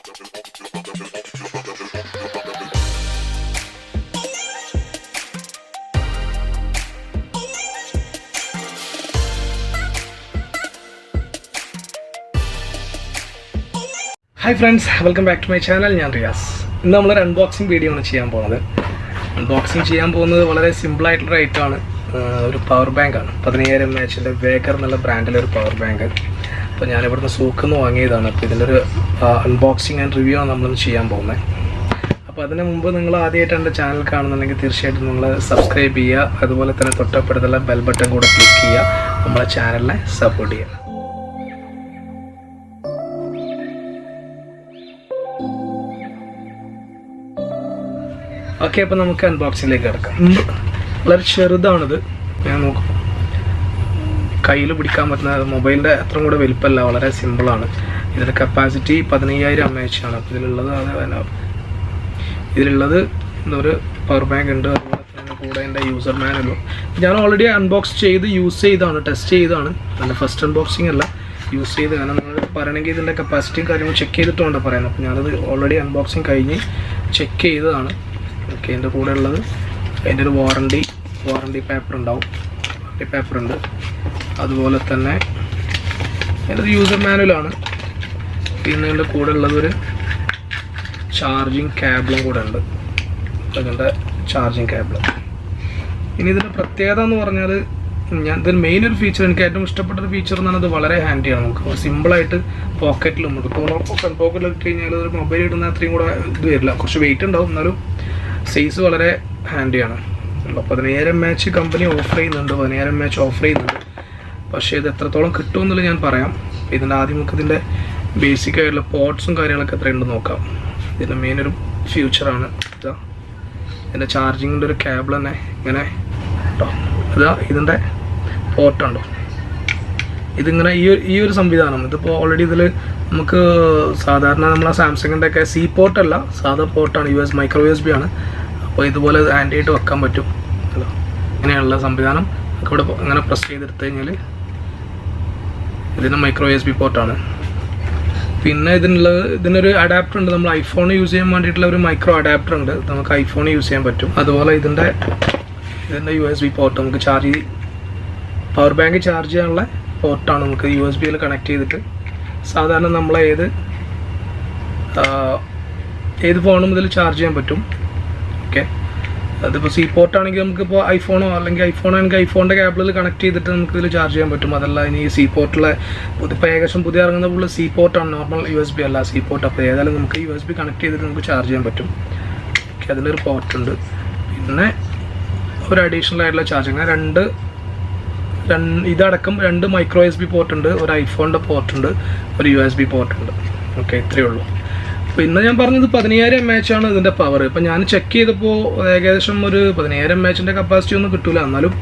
Hi friends, welcome back to my channel. I am Riyas. ഇന്ന് നമ്മളൊരു unboxing video ആണ് ചെയ്യാൻ പോകുന്നത്. അൺബോക്സിംഗ് ചെയ്യാൻ പോകുന്നത് വളരെ സിമ്പിളായിട്ടുള്ള ഐറ്റമാണ്. ഒരു പവർ ബാങ്ക് ആണ്. 15000 mAhന്റെ VEGER എന്നുള്ള ബ്രാൻഡിലെ ഒരു പവർ ബാങ്ക്. അപ്പോൾ ഞാൻ ഇവിടുന്ന് സൂക്കിൽ നിന്ന് വാങ്ങിയതാണ്. അപ്പോൾ ഇതിൻ്റെ ഒരു അൺബോക്സിംഗ് ആൻഡ് റിവ്യൂ ആണ് നമ്മൾ ചെയ്യാൻ പോകുന്നത്. അപ്പോൾ അതിന് മുമ്പ് നിങ്ങൾ ആദ്യമായിട്ട് എൻ്റെ ചാനൽ കാണുന്നുണ്ടെങ്കിൽ തീർച്ചയായിട്ടും നിങ്ങൾ സബ്സ്ക്രൈബ് ചെയ്യുക. അതുപോലെ തന്നെ തൊട്ടപ്പുറത്തുള്ള ബെൽ ബട്ടൺ കൂടെ ക്ലിക്ക് ചെയ്യുക. നമ്മളെ ചാനലിനെ സപ്പോർട്ട് ചെയ്യുക. ഓക്കെ, അപ്പോൾ നമുക്ക് അൺബോക്സിങ്ങിലേക്ക് കിടക്കാം. വളരെ ചെറുതാണിത്. ഞാൻ നോക്കും, കയ്യിൽ പിടിക്കാൻ പറ്റുന്ന മൊബൈലിൻ്റെ അത്രയും കൂടെ വലിപ്പമല്ല, വളരെ സിമ്പിളാണ്. ഇതിൻ്റെ കപ്പാസിറ്റി 15000 mAh ആണ്. അപ്പോൾ ഇതിലുള്ളത് ഒരു പവർ ബാങ്ക് ഉണ്ട്. അതുപോലെ തന്നെ കൂടെ എൻ്റെ യൂസർ മാനുവലും ഞാൻ ഓൾറെഡി അൺബോക്സ് ചെയ്ത് യൂസ് ചെയ്താണ്, ടെസ്റ്റ് ചെയ്താണ്. എൻ്റെ ഫസ്റ്റ് അൺബോക്സിംഗ് അല്ല, യൂസ് ചെയ്ത്. കാരണം നിങ്ങൾ പറയണമെങ്കിൽ ഇതിൻ്റെ കപ്പാസിറ്റിയും കാര്യങ്ങളും ചെക്ക് ചെയ്തിട്ടുകൊണ്ട് പറയുന്നത്. അപ്പോൾ ഞാനത് ഓൾറെഡി അൺബോക്സിങ് കഴിഞ്ഞ് ചെക്ക് ചെയ്തതാണ്. ഓക്കെ, എൻ്റെ കൂടെ ഉള്ളത് അതിൻ്റെ ഒരു വാറണ്ടി പേപ്പർ ഉണ്ടാവും. വാറണ്ടി പേപ്പർ ഉണ്ട്. അതുപോലെ തന്നെ എൻ്റെ ഒരു യൂസർ മാനുവലാണ്. പിന്നെ എൻ്റെ കൂടെ ഉള്ളതൊരു ചാർജിങ് കേബിളും കൂടെ ഉണ്ട്. അതിൻ്റെ ചാർജിങ് കേബിൾ. ഇനി ഇതിൻ്റെ പ്രത്യേകത എന്ന് പറഞ്ഞാൽ, ഇതിന് മെയിൻ ഒരു ഫീച്ചർ, എനിക്ക് ഏറ്റവും ഇഷ്ടപ്പെട്ട ഒരു ഫീച്ചർ എന്ന് പറഞ്ഞാൽ വളരെ ഹാൻഡിയാണ്. നമുക്ക് സിമ്പിളായിട്ട് പോക്കറ്റിലും ഫ്രണ്ട് പോക്കറ്റിൽ ഇട്ട് കഴിഞ്ഞാൽ ഒരു മൊബൈൽ ഇടുന്ന അത്രയും കൂടെ ഇത് വരില്ല. കുറച്ച് വെയിറ്റ് ഉണ്ടാവും, എന്നാലും സൈസ് വളരെ ഹാൻഡിയാണ്. 15000 mAh കമ്പനി ഓഫർ ചെയ്യുന്നുണ്ട്, 15000 mAh ഓഫർ ചെയ്യുന്നുണ്ട്. പക്ഷേ ഇത് എത്രത്തോളം കിട്ടുമെന്നുള്ളത് ഞാൻ പറയാം. ഇതിൻ്റെ ആദ്യം നമുക്ക് ഇതിൻ്റെ ബേസിക് ആയിട്ടുള്ള പോർട്ട്സും കാര്യങ്ങളൊക്കെ എത്രയുണ്ടെന്ന് നോക്കാം. ഇതിൻ്റെ മെയിൻ ഒരു ഫ്യൂച്ചറാണ് ഇതാ. ഇതിൻ്റെ ചാർജിങ്ങിൻ്റെ ഒരു കേബിൾ തന്നെ ഇങ്ങനെ കേട്ടോ. ഇതാ ഇതിൻ്റെ പോർട്ടുണ്ടോ, ഇതിങ്ങനെ ഈ ഒരു സംവിധാനം. ഇതിപ്പോൾ ഓൾറെഡി ഇതിൽ നമുക്ക് സാധാരണ നമ്മളെ സാംസങ്ങിൻ്റെ ഒക്കെ സി പോർട്ടല്ല, സാധാ പോർട്ടാണ്. മൈക്രോ USB ആണ്. അപ്പോൾ ഇതുപോലെ ഹാൻഡ് ആയിട്ട് വെക്കാൻ പറ്റും. അല്ലോ, ഇങ്ങനെയുള്ള സംവിധാനം നമുക്ക് ഇവിടെ ഇങ്ങനെ പ്രസ് ചെയ്തെടുത്ത് കഴിഞ്ഞാൽ ഇതിന് മൈക്രോ USB പോർട്ടാണ്. പിന്നെ ഇതിനൊരു അഡാപ്റ്റർ ഉണ്ട്. നമ്മൾ ഐഫോൺ യൂസ് ചെയ്യാൻ വേണ്ടിയിട്ടുള്ള ഒരു മൈക്രോ അഡാപ്റ്റർ ഉണ്ട്. നമുക്ക് ഐഫോൺ യൂസ് ചെയ്യാൻ പറ്റും. അതുപോലെ ഇതിൻ്റെ USB പോർട്ട് നമുക്ക് പവർ ബാങ്ക് ചാർജ് ചെയ്യാനുള്ള പോർട്ടാണ്. നമുക്ക് USB കണക്ട് ചെയ്തിട്ട് സാധാരണ നമ്മളെ ഏത് ഫോണും ഇതിൽ ചാർജ് ചെയ്യാൻ പറ്റും. ഓക്കെ, അതിപ്പോൾ സി പോർട്ടാണെങ്കിൽ നമുക്കിപ്പോൾ ഐഫോണോ അല്ലെങ്കിൽ ഐഫോണിൻ്റെ കേബിളിൽ കണക്ട് ചെയ്തിട്ട് നമുക്ക് ഇതിൽ ചാർജ് ചെയ്യാൻ പറ്റും. അതല്ല ഇനി സി പോർട്ടിലെ ഇപ്പോൾ ഏകദേശം പുതിയ ഇറങ്ങുന്ന ഫുള്ള് സി പോർട്ടാണ്, നോർമൽ USB അല്ല, സി പോർട്ട്. അപ്പോൾ ഏതായാലും നമുക്ക് USB കണക്ട് ചെയ്തിട്ട് നമുക്ക് ചാർജ് ചെയ്യാൻ പറ്റും. ഓക്കെ, അതിലൊരു പോർട്ടുണ്ട്. പിന്നെ ഒരു അഡീഷണൽ ആയിട്ടുള്ള ചാർജിങ് ഇതടക്കം 2 മൈക്രോ USB പോർട്ടുണ്ട്, ഒരു ഐഫോണിൻ്റെ പോർട്ടുണ്ട്, ഒരു USB പോർട്ടുണ്ട്. ഓക്കെ, ഇത്രയേ ഉള്ളൂ. പിന്നെ ഞാൻ പറഞ്ഞത് 15000 mAh ആണ് ഇതിൻ്റെ പവർ. ഇപ്പം ഞാൻ ചെക്ക് ചെയ്തപ്പോൾ ഏകദേശം ഒരു 15000 mAhൻ്റെ കപ്പാസിറ്റി ഒന്നും കിട്ടില്ല. എന്നാലും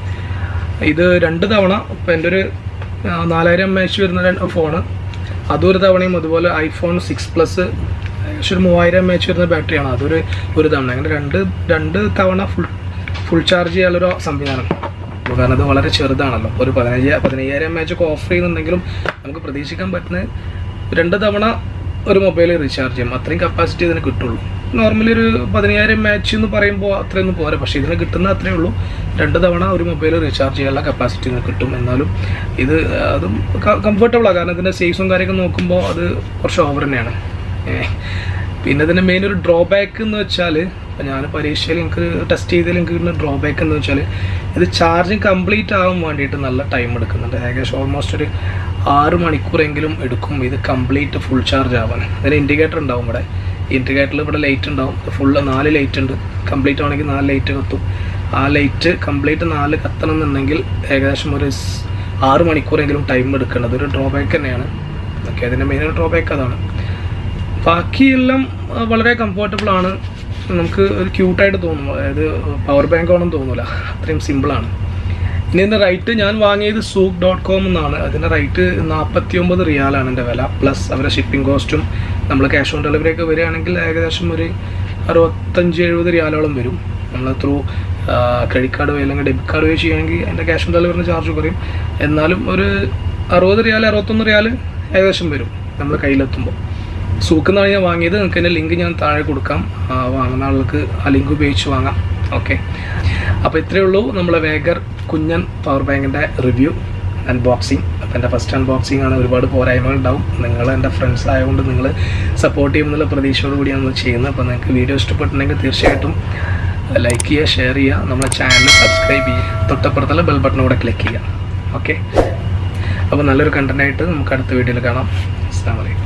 ഇത് 2 തവണ, ഇപ്പം എൻ്റെ ഒരു 4000 mAh വരുന്ന ഫോണ് അതൊരു തവണയും, അതുപോലെ ഐഫോൺ 6 Plus ഏകദേശം ഒരു 3000 mAh വരുന്ന ബാറ്ററിയാണ്, ഒരു തവണ. അങ്ങനെ രണ്ട് തവണ ഫുൾ ചാർജ് ചെയ്യാനുള്ളൊരു സംവിധാനം. കാരണം അത് വളരെ ചെറുതാണല്ലോ. ഒരു 15000 mAh ഒക്കെ ഓഫർ ചെയ്യുന്നുണ്ടെങ്കിലും നമുക്ക് പ്രതീക്ഷിക്കാൻ പറ്റുന്നത് 2 തവണ ഒരു മൊബൈൽ റീചാർജ് ചെയ്യും. അത്രയും കപ്പാസിറ്റി ഇതിന് കിട്ടുള്ളൂ. നോർമലി ഒരു 15000 mAh എന്ന് പറയുമ്പോൾ അത്രയൊന്നും പോരാ. പക്ഷേ ഇതിന് കിട്ടുന്ന അത്രയേ ഉള്ളൂ. 2 തവണ ഒരു മൊബൈൽ റീചാർജ് ചെയ്യാനുള്ള കപ്പാസിറ്റി ഇതിന് കിട്ടും. എന്നാലും അതും കംഫർട്ടബിളാണ്. കാരണം ഇതിൻ്റെ സൈസും കാര്യമൊക്കെ നോക്കുമ്പോൾ അത് കുറച്ച് ഓവർ തന്നെയാണ്. പിന്നെ ഇതിൻ്റെ മെയിൻ ഒരു ഡ്രോബാക്ക് എന്ന് വെച്ചാൽ, ഞാൻ പരീക്ഷയിൽ എനിക്ക് ടെസ്റ്റ് ചെയ്തതിൽ എനിക്ക് കിട്ടുന്ന ഡ്രോബാക്ക് എന്ന് വെച്ചാൽ, ഇത് ചാർജിങ് കംപ്ലീറ്റ് ആകാൻ വേണ്ടിയിട്ട് നല്ല ടൈം എടുക്കുന്നുണ്ട്. ഏകദേശം ഓൾമോസ്റ്റ് ഒരു 6 മണിക്കൂറെങ്കിലും എടുക്കും ഇത് കംപ്ലീറ്റ് ഫുൾ ചാർജ് ആവാൻ. അതിന് ഇൻഡിക്കേറ്റർ ഉണ്ടാവും ഇവിടെ. ഇൻഡിക്കേറ്ററിൽ ഇവിടെ ലൈറ്റ് ഉണ്ടാവും. ഫുള്ള് 4 ലൈറ്റ് ഉണ്ട്. കംപ്ലീറ്റ് ആണെങ്കിൽ 4 ലൈറ്റ് കത്തും. ആ ലൈറ്റ് കംപ്ലീറ്റ് 4 കത്തണം എന്നുണ്ടെങ്കിൽ ഏകദേശം ഒരു 6 മണിക്കൂറെങ്കിലും ടൈം എടുക്കേണ്ടത് ഒരു ഡ്രോബാക്ക് തന്നെയാണ്. ഓക്കെ, അതിൻ്റെ മെയിൻ ഡ്രോബാക്ക് അതാണ്. ബാക്കിയെല്ലാം വളരെ കംഫർട്ടബിളാണ്. നമുക്ക് ഒരു ക്യൂട്ടായിട്ട് തോന്നും. അതായത് പവർ ബാങ്ക് ആണെന്ന് തോന്നില്ല, അത്രയും സിമ്പിളാണ്. ഇനി ഇതിൻ്റെ റേറ്റ് ഞാൻ വാങ്ങിയത് souk.com എന്നാണ്. അതിൻ്റെ റേറ്റ് 49 റിയാലാണ് എൻ്റെ വില. പ്ലസ് അവരുടെ ഷിപ്പിംഗ് കോസ്റ്റും നമ്മൾ ക്യാഷ് ഓൺ ഡെലിവറി ഒക്കെ വരികയാണെങ്കിൽ ഏകദേശം ഒരു 65-70 റിയാലോളം വരും. നമ്മൾ ത്രൂ ക്രെഡിറ്റ് കാർഡ് വഴി അല്ലെങ്കിൽ ഡെബിറ്റ് കാർഡ് വഴി ചെയ്യുകയാണെങ്കിൽ അതിൻ്റെ ക്യാഷ് ഓൺ ഡെലിവറിൻ്റെ ചാർജ് കുറയും. എന്നാലും ഒരു 60 റിയാൽ 61 റിയാൽ ഏകദേശം വരും നമ്മൾ കയ്യിലെത്തുമ്പോൾ. സൂക്കുന്നാണ് ഞാൻ വാങ്ങിയത്. നിങ്ങൾക്ക് എൻ്റെ ലിങ്ക് ഞാൻ താഴെ കൊടുക്കാം, വാങ്ങുന്ന ആൾക്ക് ആ ലിങ്ക് ഉപയോഗിച്ച് വാങ്ങാം. ഓക്കെ, അപ്പോൾ ഇത്രയേ ഉള്ളൂ നമ്മളെ വേഗർ കുഞ്ഞൻ പവർ ബാങ്കിൻ്റെ റിവ്യൂ അൺബോക്സിങ്. അപ്പോൾ എൻ്റെ ഫസ്റ്റ് അൺബോക്സിംഗ് ആണ്, ഒരുപാട് പോരായ്മകൾ ഉണ്ടാവും. നിങ്ങൾ എൻ്റെ ഫ്രണ്ട്സ് ആയതുകൊണ്ട് നിങ്ങൾ സപ്പോർട്ട് ചെയ്യുമെന്നുള്ള പ്രതീക്ഷയോട് കൂടിയാണ് നമ്മൾ ചെയ്യുന്നത്. അപ്പോൾ നിങ്ങൾക്ക് വീഡിയോ ഇഷ്ടപ്പെട്ടിട്ടുണ്ടെങ്കിൽ തീർച്ചയായിട്ടും ലൈക്ക് ചെയ്യുക, ഷെയർ ചെയ്യുക, നമ്മുടെ ചാനൽ സബ്സ്ക്രൈബ് ചെയ്യുക, തൊട്ടപ്പുറത്തുള്ള ബെൽ ബട്ടൺ കൂടെ ക്ലിക്ക് ചെയ്യുക. ഓക്കെ, അപ്പോൾ നല്ലൊരു കണ്ടൻറ്റായിട്ട് നമുക്ക് അടുത്ത വീഡിയോയിൽ കാണാം. അസ്സലാമു അലൈക്കും.